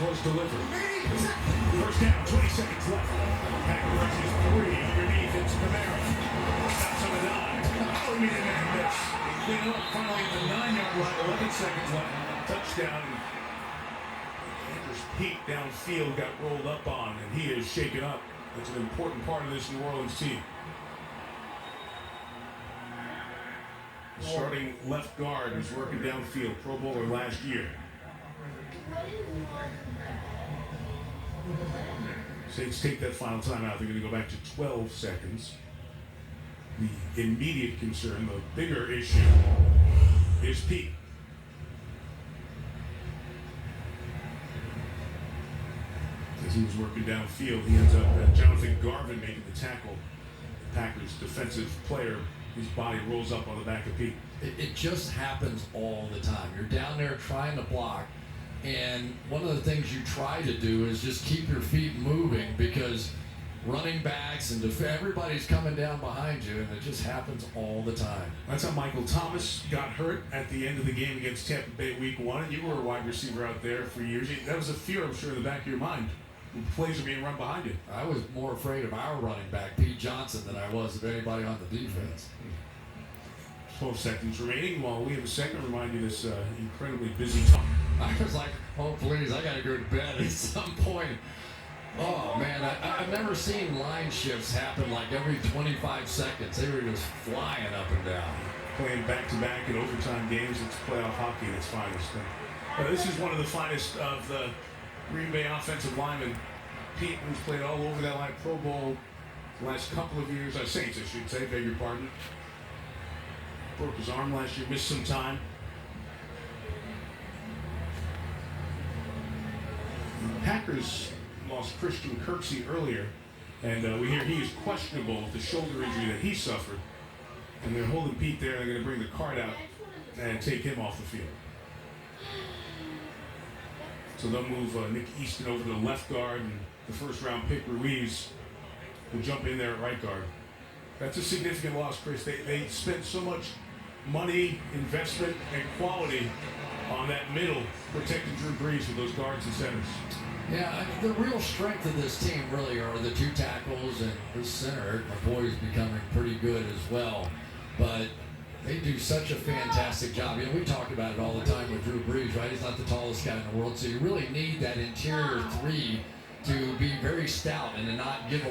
was delivered. First down, 20 seconds left. Packers is 3 underneath. It's Camara. Stops on the 9. Oh, he made a man miss. Clean up finally at the 9-yard line. 11 seconds left. Touchdown. Andrus Peat downfield got rolled up on, and he is shaken up. That's an important part of this New Orleans team. Starting left guard who's working downfield, Pro Bowler last year. Saints take that final timeout. They're going to go back to 12 seconds. The immediate concern, the bigger issue, is Peat. As he was working downfield, he ends up Jonathan Garvin making the tackle. The Packers defensive player, his body rolls up on the back of Peat. It just happens all the time. You're down there trying to block, and one of the things you try to do is just keep your feet moving, because running backs and everybody's coming down behind you, and it just happens all the time. That's how Michael Thomas got hurt at the end of the game against Tampa Bay Week 1, and you were a wide receiver out there for years. That was a fear, I'm sure, in the back of your mind. Plays are being run behind you. I was more afraid of our running back, Pete Johnson, than I was of anybody on the defense. 12 seconds remaining. While we have a second, remind you this incredibly busy time. I was like, oh, please, I got to go to bed at some point. Oh, man, I've never seen line shifts happen like every 25 seconds. They were just flying up and down. Playing back-to-back in overtime games, it's playoff hockey at its finest. This is one of the finest of the Green Bay offensive linemen. Peat, who's played all over that line, Pro Bowl the last couple of years. Saints, I should say, beg your pardon. Broke his arm last year, missed some time. The Packers lost Christian Kirksey earlier, and we hear he is questionable with the shoulder injury that he suffered. And they're holding Peat there. They're going to bring the card out and take him off the field. So they'll move Nick Easton over to the left guard, and the first-round pick, Ruiz, will jump in there at right guard. That's a significant loss, Chris. They spent so much money, investment, and quality on that middle, protecting Drew Brees with those guards and centers. Yeah, the real strength of this team really are the two tackles, and the center, my boy, is becoming pretty good as well. But they do such a fantastic job. You know, we talk about it all the time with Drew Brees, right? He's not the tallest guy in the world, so you really need that interior three to be very stout and to not give a